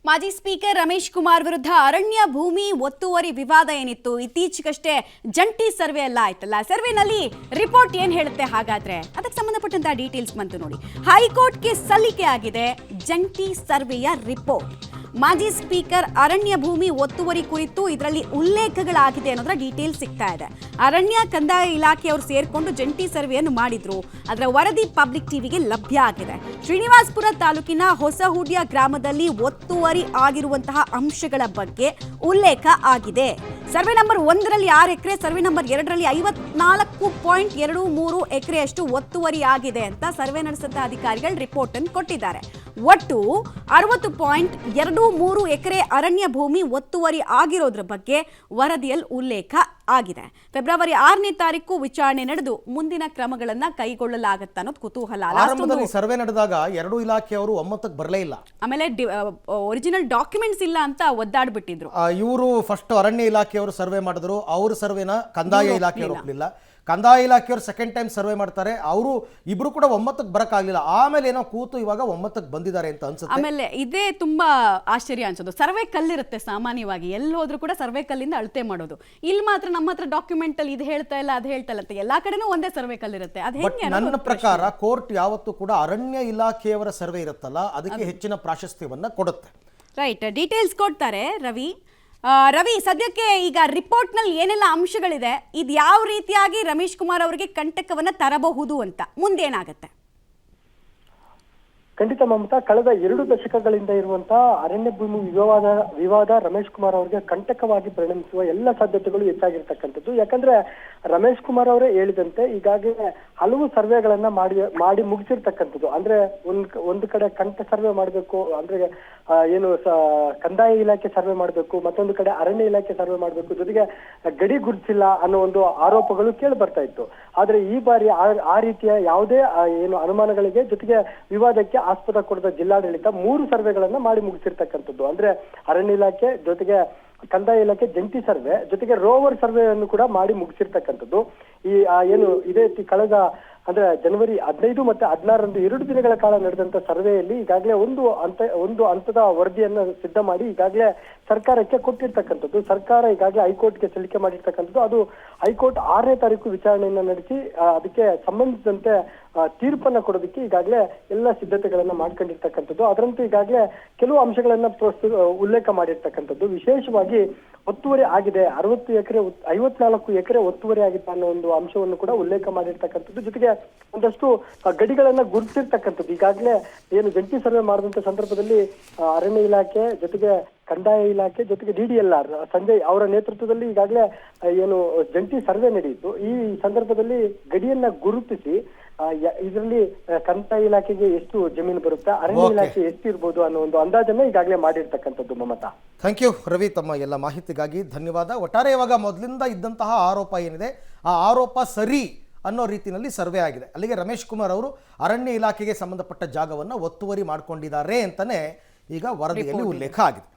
ಮಾಜಿ ಸ್ಪೀಕರ್ ರಮೇಶ್ ಕುಮಾರ್ ವಿರುದ್ಧ ಅರಣ್ಯ ಭೂಮಿ ಒತ್ತುವರಿ ವಿವಾದ ಏನಿತ್ತು ಇತ್ತೀಚೆಗಷ್ಟೇ ಜಂಟಿ ಸರ್ವೆ ಎಲ್ಲ ಆಯ್ತಲ್ಲ. ಸರ್ವೆನಲ್ಲಿ ರಿಪೋರ್ಟ್ ಏನ್ ಹೇಳುತ್ತೆ ಹಾಗಾದ್ರೆ ಅದಕ್ಕೆ ಸಂಬಂಧಪಟ್ಟಂತ ಡೀಟೇಲ್ಸ್ ಬಂತು ನೋಡಿ. ಹೈಕೋರ್ಟ್ಗೆ ಸಲ್ಲಿಕೆ ಆಗಿದೆ ಜಂಟಿ ಸರ್ವೆಯ ರಿಪೋರ್ಟ್. ಮಾಜಿ ಸ್ಪೀಕರ್ ಅರಣ್ಯ ಭೂಮಿ ಒತ್ತುವರಿ ಕುರಿತು ಇದರಲ್ಲಿ ಉಲ್ಲೇಖಗಳಾಗಿದೆ ಅನ್ನೋದರ ಡೀಟೇಲ್ಸ್ ಸಿಗ್ತಾ ಇದೆ. ಅರಣ್ಯ ಕಂದಾಯ ಇಲಾಖೆಯವರು ಸೇರ್ಕೊಂಡು ಜಂಟಿ ಸರ್ವೆಯನ್ನು ಮಾಡಿದ್ರು. ಅದರ ವರದಿ ಪಬ್ಲಿಕ್ ಟಿವಿಗೆ ಲಭ್ಯ ಆಗಿದೆ. ಶ್ರೀನಿವಾಸಪುರ ತಾಲೂಕಿನ ಹೊಸಹುಡ್ಯ ಗ್ರಾಮದಲ್ಲಿ ಒತ್ತುವರಿ ಆಗಿರುವಂತಹ ಅಂಶಗಳ ಬಗ್ಗೆ ಉಲ್ಲೇಖ ಆಗಿದೆ. ಸರ್ವೆ ನಂಬರ್ 1ರಲ್ಲಿ 6 ಎಕರೆ, ಸರ್ವೆ ನಂಬರ್ 2ರಲ್ಲಿ 54.23 ಎಕರೆಯಷ್ಟು ಒತ್ತುವರಿ ಆಗಿದೆ ಅಂತ ಸರ್ವೆ ನಡೆಸಿದ ಅಧಿಕಾರಿಗಳು ರಿಪೋರ್ಟ್ ಅನ್ನು ಕೊಟ್ಟಿದ್ದಾರೆ. ಒಟ್ಟು 60.23 ಎಕರೆ ಅರಣ್ಯ ಭೂಮಿ ಒತ್ತುವರಿ ಆಗಿರೋದ್ರ ಬಗ್ಗೆ ವರದಿಯಲ್ಲಿ ಉಲ್ಲೇಖ ಆಗಿದೆ. ಫೆಬ್ರವರಿ 6ನೇ ತಾರೀಕು ವಿಚಾರಣೆ ನಡೆದು ಮುಂದಿನ ಕ್ರಮಗಳನ್ನ ಕೈಗೊಳ್ಳಲಾಗತ್ತ ಅನ್ನೋದು ಕುತೂಹಲ. ಸರ್ವೆ ನಡೆದಾಗ ಎರಡೂ ಇಲಾಖೆಯವರು ಒಮ್ಮತಕ್ಕೆ ಬರಲೇ ಇಲ್ಲ. ಆಮೇಲೆ ಒರಿಜಿನಲ್ ಡಾಕ್ಯುಮೆಂಟ್ಸ್ ಇಲ್ಲ ಅಂತ ಒದ್ದಾಡ್ಬಿಟ್ಟಿದ್ರು. ಇವರು ಫಸ್ಟ್ ಅರಣ್ಯ ಇಲಾಖೆಯವರು ಸರ್ವೆ ಮಾಡಿದ್ರು. ಅವ್ರ ಸರ್ವೆನ ಕಂದಾಯ ಇಲಾಖೆಯವರು ಒಪ್ಪಲಿಲ್ಲ. ಕಂದಾಯ ಇಲಾಖೆಯವರು ಸೆಕೆಂಡ್ ಟೈಮ್ ಸರ್ವೆ ಮಾಡ್ತಾರೆ. ಅವರು ಇಬ್ರು ಕೂಡ ಒಮ್ಮತಕ್ಕೆ ಬರಕ್ಕಾಗ್ಲಿಲ್ಲ. ಆಮೇಲೆ ಏನೋ ಕೂತು ಇವಾಗ ಒಮ್ಮತಕ್ಕೆ ಬಂದಿದ್ದಾರೆ ಅಂತ ಅನ್ಸುತ್ತೆ. ಆಮೇಲೆ ಇದೇ ತುಂಬಾ ಆಶ್ಚರ್ಯ ಅನ್ಸೋದು. ಸರ್ವೆ ಕಲ್ಲಿರುತ್ತೆ ಸಾಮಾನ್ಯವಾಗಿ, ಎಲ್ಲಿ ಹೋದ್ರೂ ಕೂಡ ಸರ್ವೆ ಕಲ್ಲಿಂದ ಅಳತೆ ಮಾಡೋದು. ಇಲ್ಲಿ ಮಾತ್ರ ನಮ್ಮ ಹತ್ರ ಡಾಕ್ಯುಮೆಂಟ್ ಅಲ್ಲಿ ಇದು ಹೇಳ್ತಾ ಇಲ್ಲ ಅದು ಹೇಳ್ತಾ ಇಲ್ಲ ಅಂತ ಎಲ್ಲಾ ಕಡೆನೂ ಒಂದೇ ಸರ್ವೆ ಕಲ್ಲಿರುತ್ತೆ. ನನ್ನ ಪ್ರಕಾರ ಕೋರ್ಟ್ ಯಾವತ್ತೂ ಕೂಡ ಅರಣ್ಯ ಇಲಾಖೆಯವರ ಸರ್ವೆ ಇರುತ್ತಲ್ಲ ಅದಕ್ಕೆ ಹೆಚ್ಚಿನ ಪ್ರಾಶಸ್ತ್ಯವನ್ನ ಕೊಡುತ್ತೆ. ರೈಟ್, ಡೀಟೇಲ್ಸ್ ಕೊಡ್ತಾರೆ ರವಿ. ಸದ್ಯಕ್ಕೆ ಈಗ ರಿಪೋರ್ಟ್ ನಲ್ಲಿ ಏನೆಲ್ಲ ಅಂಶಗಳಿದೆ, ಇದು ಯಾವ ರೀತಿಯಾಗಿ ರಮೇಶ್ ಕುಮಾರ್ ಅವರಿಗೆ ಕಂಟಕವನ್ನ ತರಬಹುದು ಅಂತ ಮುಂದೇನಾಗತ್ತೆ? ಖಂಡಿತ ಮಮತಾ, ಕಳೆದ 2 ದಶಕಗಳಿಂದ ಇರುವಂತಹ ಅರಣ್ಯ ಭೂಮಿ ವಿವಾದ ರಮೇಶ್ ಕುಮಾರ್ ಅವರಿಗೆ ಕಂಟಕವಾಗಿ ಪರಿಣಮಿಸುವ ಎಲ್ಲ ಸಾಧ್ಯತೆಗಳು ಹೆಚ್ಚಾಗಿರ್ತಕ್ಕಂಥದ್ದು. ಯಾಕಂದ್ರೆ ರಮೇಶ್ ಕುಮಾರ್ ಅವರೇ ಹೇಳಿದಂತೆ ಈಗಾಗಲೇ ಹಲವು ಸರ್ವೆಗಳನ್ನ ಮಾಡಿ ಮುಗಿಸಿರ್ತಕ್ಕಂಥದ್ದು. ಅಂದ್ರೆ ಒಂದು ಕಡೆ ಕಂಠ ಸರ್ವೆ ಮಾಡಬೇಕು, ಅಂದ್ರೆ ಏನು ಕಂದಾಯ ಇಲಾಖೆ ಸರ್ವೆ ಮಾಡಬೇಕು, ಮತ್ತೊಂದು ಕಡೆ ಅರಣ್ಯ ಇಲಾಖೆ ಸರ್ವೆ ಮಾಡಬೇಕು, ಜೊತೆಗೆ ಗಡಿ ಗುರುತಿಲ್ಲ ಅನ್ನೋ ಒಂದು ಆರೋಪಗಳು ಕೇಳಿ ಬರ್ತಾ ಇತ್ತು. ಆದ್ರೆ ಈ ಬಾರಿ ಆ ರೀತಿಯ ಯಾವುದೇ ಏನು ಅನುಮಾನಗಳಿಗೆ ಜೊತೆಗೆ ವಿವಾದಕ್ಕೆ ಆಸ್ಪದ ಕೊಡದ ಜಿಲ್ಲಾಡಳಿತ 3 ಸರ್ವೆಗಳನ್ನ ಮಾಡಿ ಮುಗಿಸಿರ್ತಕ್ಕಂಥದ್ದು. ಅಂದ್ರೆ ಅರಣ್ಯ ಇಲಾಖೆ ಜೊತೆಗೆ ಕಂದಾಯ ಇಲಾಖೆ ಜಂಟಿ ಸರ್ವೆ ಜೊತೆಗೆ ರೋವರ್ ಸರ್ವೆಯನ್ನು ಕೂಡ ಮಾಡಿ ಮುಗಿಸಿರ್ತಕ್ಕಂಥದ್ದು. ಈ ಏನು ಇದೇ ಕಳೆದ ಅಂದ್ರೆ ಜನವರಿ 15 ಮತ್ತೆ 16ರಂದು 2 ದಿನಗಳ ಕಾಲ ನಡೆದಂತ ಸರ್ವೆಯಲ್ಲಿ ಈಗಾಗಲೇ ಒಂದು ಹಂತದ ವರದಿಯನ್ನ ಸಿದ್ಧ ಮಾಡಿ ಈಗಾಗಲೇ ಸರ್ಕಾರಕ್ಕೆ ಕೊಟ್ಟಿರ್ತಕ್ಕಂಥದ್ದು. ಸರ್ಕಾರ ಈಗಾಗಲೇ ಹೈಕೋರ್ಟ್ಗೆ ಸಲ್ಲಿಕೆ ಮಾಡಿರ್ತಕ್ಕಂಥದ್ದು. ಅದು ಹೈಕೋರ್ಟ್ 6ನೇ ತಾರೀಕು ವಿಚಾರಣೆಯನ್ನ ನಡೆಸಿ ಅದಕ್ಕೆ ಸಂಬಂಧಿಸಿದಂತೆ ತೀರ್ಪನ್ನ ಕೊಡೋದಕ್ಕೆ ಈಗಾಗಲೇ ಎಲ್ಲ ಸಿದ್ಧತೆಗಳನ್ನ ಮಾಡ್ಕೊಂಡಿರ್ತಕ್ಕಂಥದ್ದು. ಅದರಂತೆ ಈಗಾಗಲೇ ಕೆಲವು ಅಂಶಗಳನ್ನ ಉಲ್ಲೇಖ ಮಾಡಿರ್ತಕ್ಕಂಥದ್ದು. ವಿಶೇಷವಾಗಿ ಒತ್ತುವರಿ ಆಗಿದೆ, 60 ಎಕರೆ 54 ಎಕರೆ ಒತ್ತುವರಿ ಆಗಿದೆ ಅನ್ನೋ ಒಂದು ಅಂಶವನ್ನು ಕೂಡ ಉಲ್ಲೇಖ ಮಾಡಿರ್ತಕ್ಕಂಥದ್ದು. ಜೊತೆಗೆ ಒಂದಷ್ಟು ಗಡಿಗಳನ್ನ ಗುರುತಿರ್ತಕ್ಕಂಥದ್ದು. ಈಗಾಗಲೇ ಏನು ಜಂಟಿ ಸರ್ವೆ ಮಾಡಿದಂತ ಸಂದರ್ಭದಲ್ಲಿ ಅರಣ್ಯ ಇಲಾಖೆ ಜೊತೆಗೆ ಕಂದಾಯ ಇಲಾಖೆ ಜೊತೆಗೆ DDLR ಸಂಜಯ್ ಅವರ ನೇತೃತ್ವದಲ್ಲಿ ಈಗಾಗಲೇ ಏನು ಜಂಟಿ ಸರ್ವೆ ನಡೆಯಿತು. ಈ ಸಂದರ್ಭದಲ್ಲಿ ಗಡಿಯನ್ನ ಗುರುತಿಸಿ ಇದರಲ್ಲಿ ಕಂದಾಯ ಇಲಾಖೆಗೆ ಎಷ್ಟು ಜಮೀನು ಬರುತ್ತೆ, ಅರಣ್ಯ ಇಲಾಖೆ ಎಷ್ಟಿರ್ಬೋದು ಅನ್ನೋ ಒಂದು ಅಂದಾಜನ್ನ ಈಗಾಗಲೇ ಮಾಡಿರ್ತಕ್ಕಂಥದ್ದು. ಮಮತಾ, ಥ್ಯಾಂಕ್ ಯು ರವಿ, ತಮ್ಮ ಎಲ್ಲ ಮಾಹಿತಿಗಾಗಿ ಧನ್ಯವಾದ. ಒಟ್ಟಾರೆ ಇವಾಗ ಮೊದಲಿಂದ ಇದ್ದಂತಹ ಆರೋಪ ಏನಿದೆ ಆ ಆರೋಪ ಸರಿ ಅನ್ನೋ ರೀತಿಯಲ್ಲಿ ಸರ್ವೆ ಆಗಿದೆ. ಅಲ್ಲಿಗೆ ರಮೇಶ್ ಕುಮಾರ್ ಅವರು ಅರಣ್ಯ ಇಲಾಖೆಗೆ ಸಂಬಂಧಪಟ್ಟ ಜಾಗವನ್ನು ಒತ್ತುವರಿ ಮಾಡಿಕೊಂಡಿದ್ದಾರೆ ಅಂತಾನೆ ಈಗ ವರದಿಯಲ್ಲಿ ಉಲ್ಲೇಖ ಆಗಿದೆ.